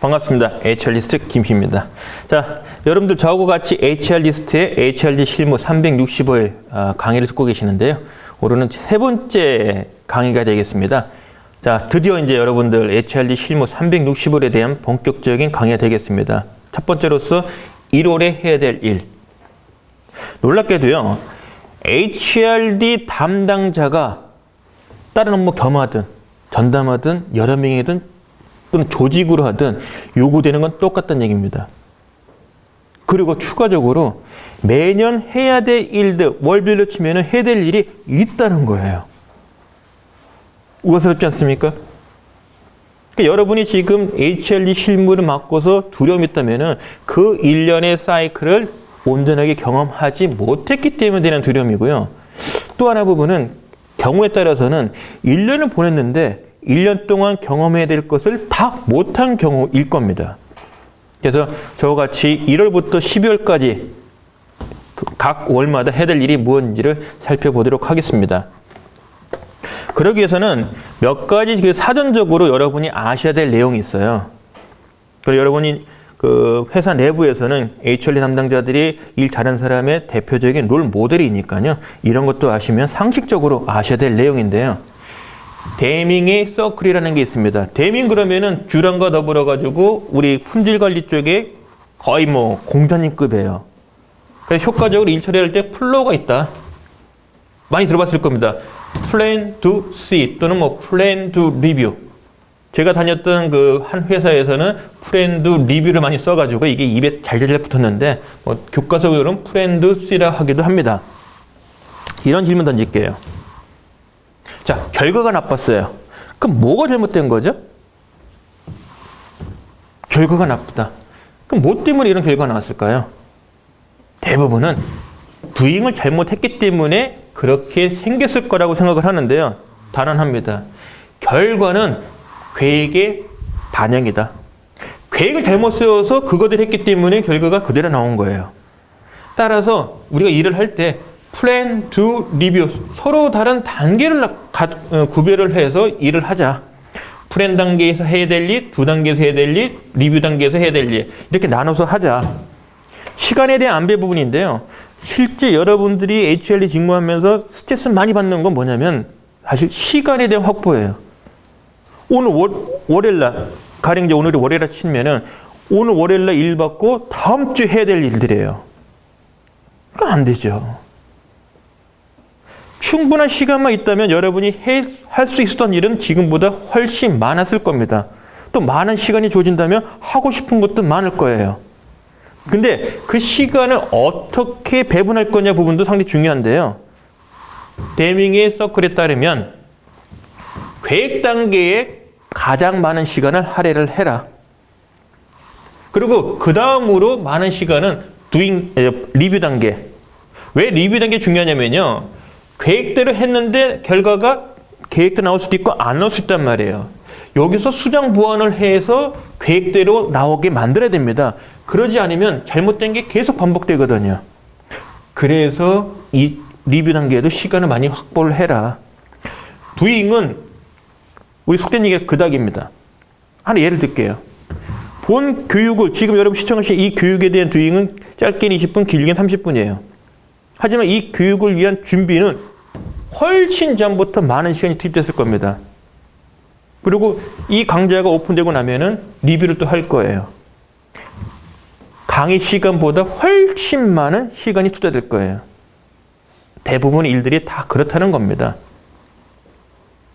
반갑습니다. HR리스트 김희입니다. 자, 여러분들 저하고 같이 HR리스트의 HRD 실무 365일 강의를 듣고 계시는데요. 오늘은 세 번째 강의가 되겠습니다. 자, 드디어 이제 여러분들 HRD 실무 365일에 대한 본격적인 강의가 되겠습니다. 첫 번째로서 1월에 해야 될 일. 놀랍게도요, HRD 담당자가 다른 업무 겸하든 전담하든 여러 명이든 또는 조직으로 하든 요구되는 건 똑같다는 얘기입니다. 그리고 추가적으로 매년 해야 될 일들, 월별로 치면 해야 될 일이 있다는 거예요. 우아스럽지 않습니까? 그러니까 여러분이 지금 HRD 실무를 맡고서 두려움이 있다면 그 1년의 사이클을 온전하게 경험하지 못했기 때문에 되는 두려움이고요. 또 하나 부분은 경우에 따라서는 1년을 보냈는데 1년 동안 경험해야 될 것을 다 못한 경우일 겁니다. 그래서 저와 같이 1월부터 12월까지 각 월마다 해야 될 일이 무엇인지를 살펴보도록 하겠습니다. 그러기 위해서는 몇 가지 사전적으로 여러분이 아셔야 될 내용이 있어요. 그리고 여러분이 그 회사 내부에서는 HRD 담당자들이 일 잘하는 사람의 대표적인 롤 모델이니까요. 이런 것도 아시면 상식적으로 아셔야 될 내용인데요. 대밍의 서클이라는 게 있습니다. 대밍 그러면은 듀랑과 더불어 가지고 우리 품질 관리 쪽에 거의 뭐 공자님급이에요. 그래서 효과적으로 일 처리할 때 플로우가 있다. 많이 들어봤을 겁니다. Plan to see 또는 뭐 Plan to review. 제가 다녔던 그 한 회사에서는 Plan to review를 많이 써가지고 이게 입에 잘잘 붙었는데 뭐 교과서로는 Plan to see라 하기도 합니다. 이런 질문 던질게요. 자, 결과가 나빴어요. 그럼 뭐가 잘못된 거죠? 결과가 나쁘다. 그럼 뭐 때문에 이런 결과가 나왔을까요? 대부분은 부잉을 잘못했기 때문에 그렇게 생겼을 거라고 생각을 하는데요. 단언합니다. 결과는 계획의 반영이다. 계획을 잘못 세워서 그거대로 했기 때문에 결과가 그대로 나온 거예요. 따라서 우리가 일을 할 때 Plan to review, 서로 다른 단계를 구별을 해서 일을 하자. 플랜 단계에서 해야 될 일, 두 단계에서 해야 될 일, 리뷰 단계에서 해야 될 일, 이렇게 나눠서 하자. 시간에 대한 안배 부분인데요. 실제 여러분들이 HRD 직무하면서 스트레스 많이 받는 건 뭐냐면 사실 시간에 대한 확보예요. 오늘 월요일날, 가령 이제 오늘이 월요일날 치면은 오늘 월요일날 일 받고 다음 주에 해야 될 일들이에요. 그러니까 안 되죠. 충분한 시간만 있다면 여러분이 할 수 있었던 일은 지금보다 훨씬 많았을 겁니다. 또 많은 시간이 주어진다면 하고 싶은 것도 많을 거예요. 근데 그 시간을 어떻게 배분할 거냐 부분도 상당히 중요한데요. 데밍의 서클에 따르면 계획 단계에 가장 많은 시간을 할애를 해라. 그리고 그 다음으로 많은 시간은 리뷰 단계. 왜 리뷰 단계 중요하냐면요. 계획대로 했는데 결과가 계획대로 나올 수도 있고 안 나올 수 있단 말이에요. 여기서 수정 보완을 해서 계획대로 나오게 만들어야 됩니다. 그러지 않으면 잘못된 게 계속 반복되거든요. 그래서 이 리뷰 단계에도 시간을 많이 확보를 해라. 두잉은 우리 속된 얘기가 그닥입니다. 하나 예를 들게요. 본 교육을 지금 여러분 시청하신 이 교육에 대한 두잉은 짧게는 20분, 길게는 30분이에요. 하지만 이 교육을 위한 준비는 훨씬 전부터 많은 시간이 투입됐을 겁니다. 그리고 이 강좌가 오픈되고 나면은 리뷰를 또 할 거예요. 강의 시간보다 훨씬 많은 시간이 투자될 거예요. 대부분의 일들이 다 그렇다는 겁니다.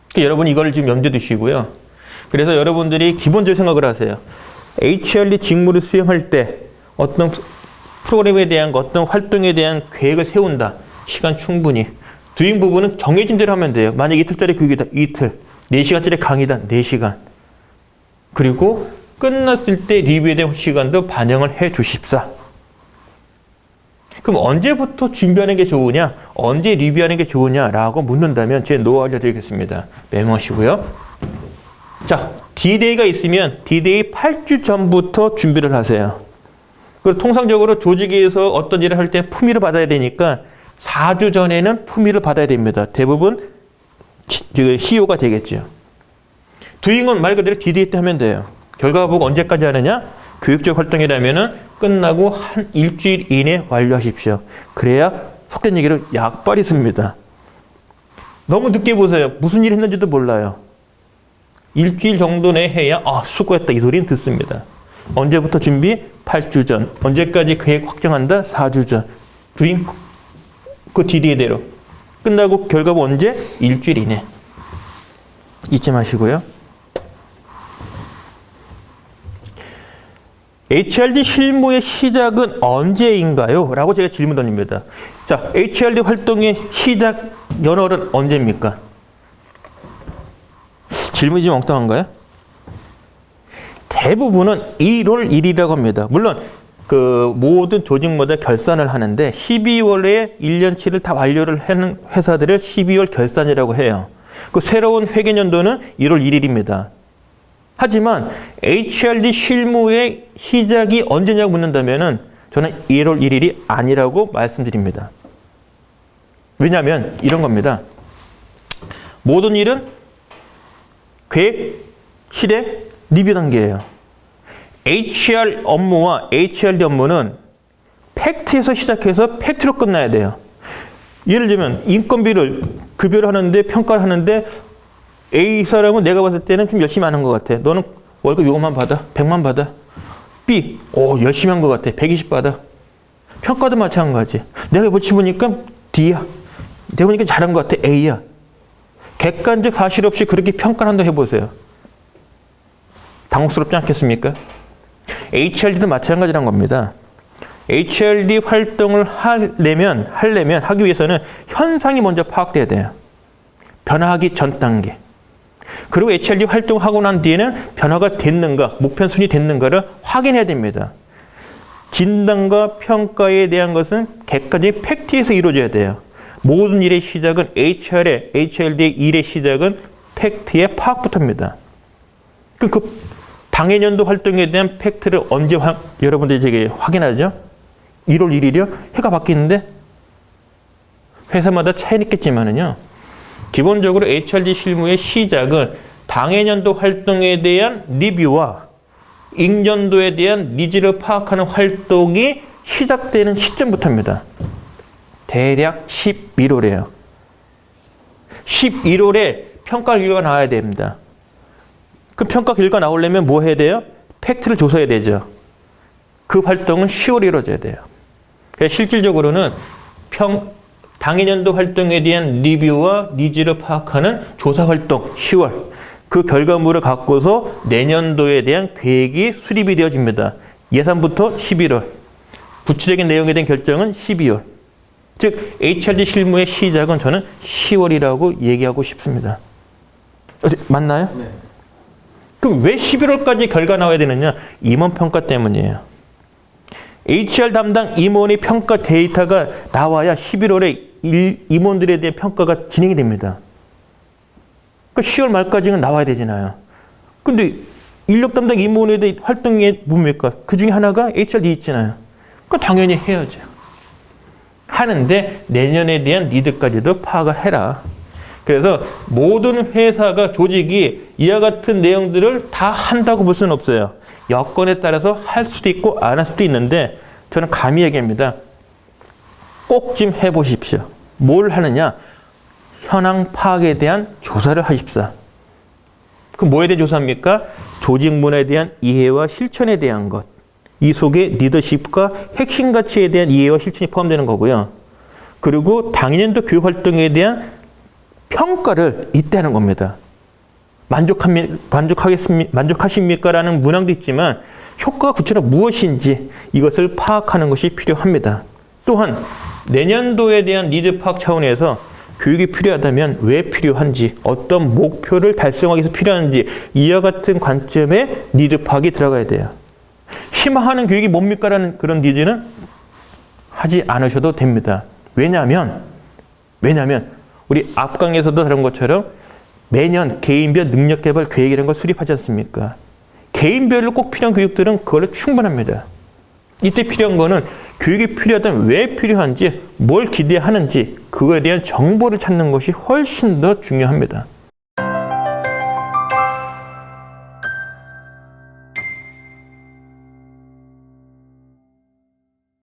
그러니까 여러분 이걸 지금 염두에 두시고요. 그래서 여러분들이 기본적으로 생각을 하세요. HRD 직무를 수행할 때 어떤 프로그램에 대한 어떤 활동에 대한 계획을 세운다. 시간 충분히. 두잉 부분은 정해진 대로 하면 돼요. 만약 이틀짜리 교육이다. 이틀. 4시간짜리 강의다. 4시간. 그리고 끝났을 때 리뷰에 대한 시간도 반영을 해 주십사. 그럼 언제부터 준비하는 게 좋으냐? 언제 리뷰하는 게 좋으냐라고 묻는다면 제 노하우 알려드리겠습니다. 메모하시고요. 자, D-Day가 있으면 D-Day 8주 전부터 준비를 하세요. 그리고 통상적으로 조직에서 어떤 일을 할 때 품위를 받아야 되니까 4주 전에는 품위를 받아야 됩니다. 대부분 CEO가 되겠죠. 두잉은 말 그대로 D-Day 때 하면 돼요. 결과 보고 언제까지 하느냐? 교육적 활동이라면은 끝나고 한 일주일 이내에 완료하십시오. 그래야 속된 얘기로 약발이 씁니다. 너무 늦게 보세요. 무슨 일 했는지도 몰라요. 일주일 정도 내에 해야 수고했다 이 소리는 듣습니다. 언제부터 준비? 8주 전. 언제까지 계획 확정한다? 4주 전. 주인 그 DDA대로. 끝나고 결과보 언제? 일주일 이내. 잊지 마시고요. HRD 실무의 시작은 언제인가요? 라고 제가 질문 던집니다. 자, HRD 활동의 시작 연월은 언제입니까? 질문이 좀 엉뚱한가요? 대부분은 1월 1일이라고 합니다. 물론 그 모든 조직마다 결산을 하는데 12월에 1년치를 다 완료를 하는 회사들을 12월 결산이라고 해요. 그 새로운 회계연도는 1월 1일입니다. 하지만 HRD 실무의 시작이 언제냐고 묻는다면은 저는 1월 1일이 아니라고 말씀드립니다. 왜냐하면 이런 겁니다. 모든 일은 계획, 실행, 리뷰 단계예요. HR 업무와 HRD 업무는 팩트에서 시작해서 팩트로 끝나야 돼요. 예를 들면 인건비를 급여를 하는데 평가를 하는데 A 사람은 내가 봤을 때는 좀 열심히 하는 것 같아. 너는 월급 이것만 받아. 100만 받아. B, 열심히 한 것 같아. 120 받아. 평가도 마찬가지. 내가 붙이 보니까 D야. 내가 보니까 잘한 것 같아. A야. 객관적 사실 없이 그렇게 평가를 한다 해보세요. 당혹스럽지 않겠습니까? HRD도 마찬가지란 겁니다. HRD 활동을 하기 위해서는 현상이 먼저 파악돼야 돼요. 변화하기 전 단계. 그리고 HRD 활동하고 난 뒤에는 변화가 됐는가, 목표 순위 됐는가를 확인해야 됩니다. 진단과 평가에 대한 것은 객관적인 팩트에서 이루어져야 돼요. 모든 일의 시작은 HRD의 일의 시작은 팩트의 파악부터입니다. 그 당해년도 활동에 대한 팩트를 언제 여러분들이 제게 확인하죠? 1월 1일이요? 해가 바뀌는데? 회사마다 차이는 있겠지만은요. 기본적으로 HRD 실무의 시작은 당해년도 활동에 대한 리뷰와 익년도에 대한 니즈를 파악하는 활동이 시작되는 시점부터입니다. 대략 11월이에요. 11월에 평가 결과가 나와야 됩니다. 그 평가 결과 나오려면 뭐 해야 돼요? 팩트를 조사해야 되죠. 그 활동은 10월에 이루어져야 돼요. 그래서 실질적으로는 당해년도 활동에 대한 리뷰와 니즈를 파악하는 조사 활동 10월. 그 결과물을 갖고서 내년도에 대한 계획이 수립이 되어집니다. 예산부터 11월. 구체적인 내용에 대한 결정은 12월. 즉 HRD 실무의 시작은 저는 10월이라고 얘기하고 싶습니다. 맞나요? 네. 그럼 왜 11월까지 결과 나와야 되느냐? 임원평가 때문이에요. HR 담당 임원의 평가 데이터가 나와야 11월에 임원들에 대한 평가가 진행이 됩니다. 그러니까 10월 말까지는 나와야 되잖아요. 근데 인력 담당 임원에 대한 활동이 뭡니까? 그 중에 하나가 HRD 있잖아요. 그러니까 당연히 해야죠. 하는데 내년에 대한 니드까지도 파악을 해라. 그래서 모든 회사가 조직이 이와 같은 내용들을 다 한다고 볼 수는 없어요. 여건에 따라서 할 수도 있고 안 할 수도 있는데 저는 감히 얘기합니다. 꼭 좀 해보십시오. 뭘 하느냐? 현황 파악에 대한 조사를 하십사. 그 뭐에 대한 조사입니까? 조직 문화에 대한 이해와 실천에 대한 것. 이 속에 리더십과 핵심 가치에 대한 이해와 실천이 포함되는 거고요. 그리고 당년도 교육 활동에 대한 평가를 이때 하는 겁니다. 만족하십니까? 라는 문항도 있지만 효과가 구체적으로 무엇인지 이것을 파악하는 것이 필요합니다. 또한 내년도에 대한 니드 파악 차원에서 교육이 필요하다면 왜 필요한지, 어떤 목표를 달성하기 위해서 필요한지 이와 같은 관점의 니드 파악이 들어가야 돼요. 희망하는 교육이 뭡니까? 라는 그런 니즈는 하지 않으셔도 됩니다. 왜냐하면 우리 앞강에서도 다룬 것처럼 매년 개인별 능력개발 계획이라는 걸 수립하지 않습니까? 개인별로 꼭 필요한 교육들은 그걸로 충분합니다. 이때 필요한 거는 교육이 필요하다면 왜 필요한지, 뭘 기대하는지 그거에 대한 정보를 찾는 것이 훨씬 더 중요합니다.